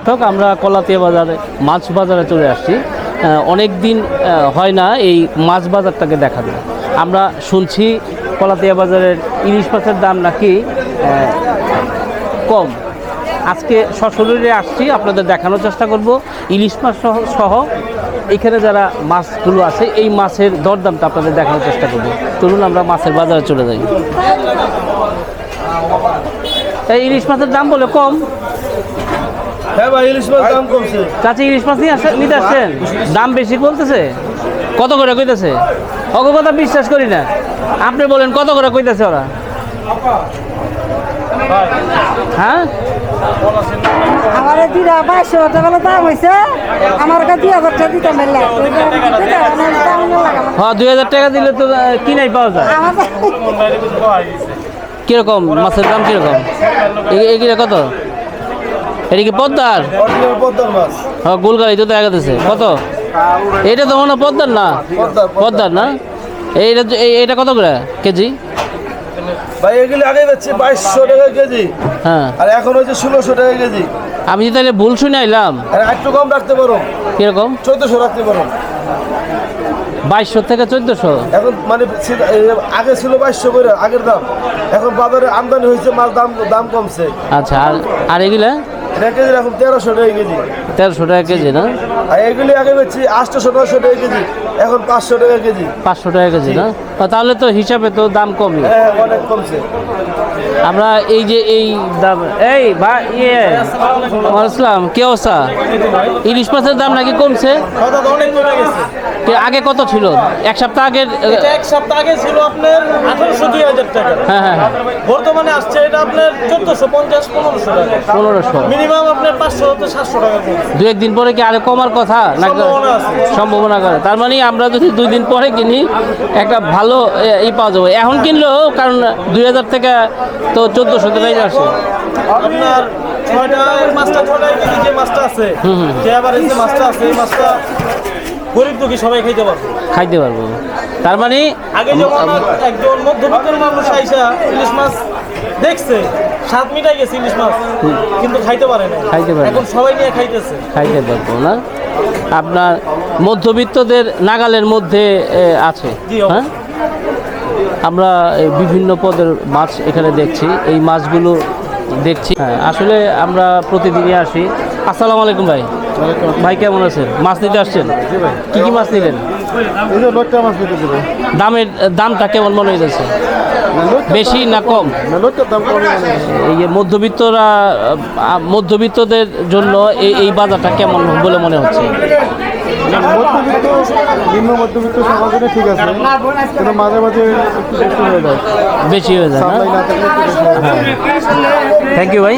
দর্শক, আমরা কলাতিয়া বাজারে মাছ বাজারে চলে আসছি। অনেক দিন হয় না এই মাছ বাজারটাকে দেখাবে। আমরা শুনছি কলাতিয়া বাজারের ইলিশ মাছের দাম নাকি কম। আজকে সশরীরে আসছি, আপনাদের দেখানোর চেষ্টা করব ইলিশ মাছ সহ এখানে যারা মাছগুলো আছে এই মাছের দরদামটা আপনাদের দেখানোর চেষ্টা করব। চলুন আমরা মাছের বাজারে চলে যাই। এই ইলিশ মাছের দাম বলে কম। হ্যাঁ ভাই, ইলিশ মাছ দাম কমছে। চাচি ইলিশ মাছ নিতে আসছেন, দাম বেশি বলতেছে। কত করে কইতেছে? অগ কথা বিশ্বাস করি না, আপনি বলেন কত করে কইতেছে ওরা? হ্যাঁ, আমার 2200 টাকা দাম হয়েছে, আমার কাছে 2000 টাকা দিতে মেলা। হ্যাঁ, 2000 টাকা দিলে তো কিনাই পাওয়া যায়। কিরকম মাছের দাম কিরকম? এগুলো কত? এটা কি পদ্মার? মাছ। হ্যাঁ, গোলগাড়ি তো দেখা যাচ্ছে। কত? এটা তো মনে হয় পদ্মার না? পদ্মার না? এইটা কত করে কেজি? ভাই এগুলি আগে বেচছি 2200 টাকা কেজি। হ্যাঁ, আর এখন হচ্ছে 1600 টাকা কেজি। আমি তাহলে ভুল শুনে আইলাম। আর একটু কম রাখতে পারো। কিরকম? 1400 রাখতে পারো। 2200 থেকে 1400 এখন মানে আগে ছিল 2200 করে আগের দাম। এখন বাজারে আমদানি হয়েছে, মাছ দাম কমছে। আচ্ছা, আর এগুলা এটা কেজি এখন 1300 টাকা কেজি। 1300 টাকা কেজি না? আর এগুলি আগে বেচছি 800-900 টাকা কেজি, এখন 500 টাকা কেজি। 500 টাকা কেজি না? তাহলে তো হিসাবে তো দাম কমই। হ্যাঁ, অনেক কমছে। আমরা এই যে এই দাম, এই ভাই আসসালাম, কি অবস্থা? ইলিশ মাছের দাম নাকি কমছে? অনেক কমে গেছে। আগে কত ছিল? এক সপ্তাহ আগে? এক সপ্তাহ আগে ছিল আপনার 1800-2000 টাকা। হ্যাঁ হ্যাঁ, বর্তমানে আসছে এটা আপনার 1450-1500 টাকা। 1500। মিনিমাম আপনার 500-700 টাকা। দু একদিন পরে কি আরে কমার কথা না? সম্ভাবনা আছে। সম্ভাবনা করে। তার মানে আমরা যদি 2 দিন পরে কিনি একটা ভালো ই পাওয়া যাবে। এখন কিনলেও, কারণ 2000 থেকে তো 1400 টাকাই আসে। আপনার 6টা কেজি যে মাছটা আছে, আবার এই যে মাছটা আছে, এই মাছটা গরিব দুঃখী সবাই খাইতে পারবো। তার মানে আগে যখন একজন মধ্যবিত্তের মানুষ আইসা ইলিশ মাছ দেখছে, স্বাদ মিটাই গেছে ইলিশ মাছ, কিন্তু খাইতে পারে না। এখন সবাই নিয়ে খাইতে পারবো না। আপনার মধ্যবিত্তদের নাগালের মধ্যে আছে। হ্যাঁ, আমরা বিভিন্ন পদের মাছ এখানে দেখছি, এই মাছগুলো দেখছি। হ্যাঁ, আসলে আমরা প্রতিদিনই আসি। আসসালামু আলাইকুম ভাই। ভাই কেমন আছেন? মাছ নিতে আসছেন? কি কি মাছ নিলেন? দামটা কেমন মনে হয়েছে? বেশি না কম? এই যে মধ্যবিত্তদের জন্য এই বাজারটা কেমন বলে মনে হচ্ছে? নিম্ন মধ্যবিত্ত সমাজে ঠিক আছে, কিন্তু মাঝে মাঝে বেশি হয়ে যায়। থ্যাংক ইউ ভাই।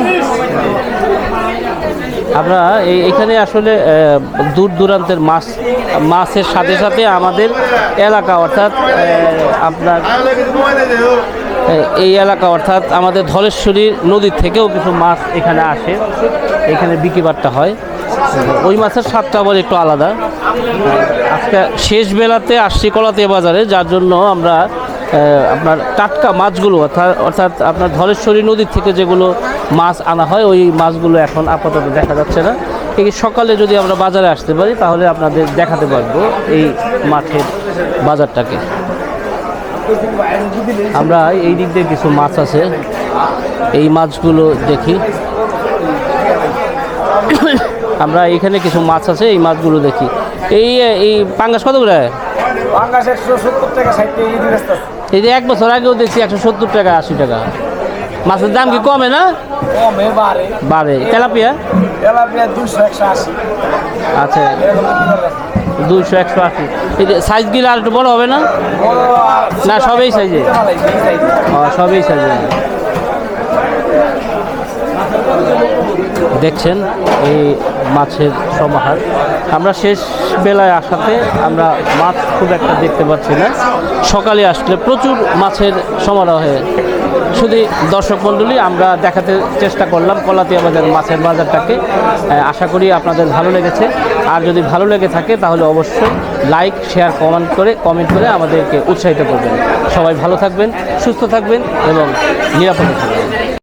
আমরা এখানে আসলে দূর দূরান্তের মাছের সাথে সাথে আমাদের এলাকা, অর্থাৎ আপনার এই এলাকা, অর্থাৎ আমাদের ধলেশ্বরী নদীর থেকেও কিছু মাছ এখানে আসে, এখানে বিক্রিবাট্টা হয়। ওই মাছের স্বাদটা আবার একটু আলাদা। আজকে শেষ বেলাতে আসছি কলাতিয়া বাজারে, যার জন্য আমরা আপনার টাটকা মাছগুলো, অর্থাৎ আপনার ধলেশ্বরী নদীর থেকে যেগুলো মাছ আনা হয় ওই মাছগুলো এখন আপাতত দেখা যাচ্ছে না। এই সকালে যদি আমরা বাজারে আসতে পারি তাহলে আপনাদের দেখাতে পারবো এই মাছের বাজারটাকে। আমরা এই দিক দিয়ে কিছু মাছ আছে, এই মাছগুলো দেখি। আমরা এখানে কিছু মাছ আছে, এই মাছগুলো দেখি। এই পাঙ্গাস কত করে? পাঙ্গাস 170 টাকা 60 টাকা। এই যে 1 বছর আগেও দেখছি 170 টাকা 80 টাকা। মাছের দাম কি কমে না? কমে বাড়ে। তেলাপিয়া 200-180। আচ্ছা, 200-180। এই যে সাইজগুলো আর একটু বড় হবে না? না, সবই সাইজে। সবই সাইজে। দেখছেন এই মাছের সমাহার। আমরা শেষ বেলায় আসাতে আমরা মাছ খুব একটা দেখতে পাচ্ছি না। সকালে আসলে প্রচুর মাছের সমারোহে। শুধু দর্শক মণ্ডলী, আমরা দেখাতে চেষ্টা করলাম কলাতিয়া বাজার মাছের বাজারটাকে। আশা করি আপনাদের ভালো লেগেছে। আর যদি ভালো লেগে থাকে তাহলে অবশ্যই লাইক, শেয়ার, কমেন্ট করে আমাদেরকে উৎসাহিত করবেন। সবাই ভালো থাকবেন, সুস্থ থাকবেন এবং নিরাপদে থাকবেন।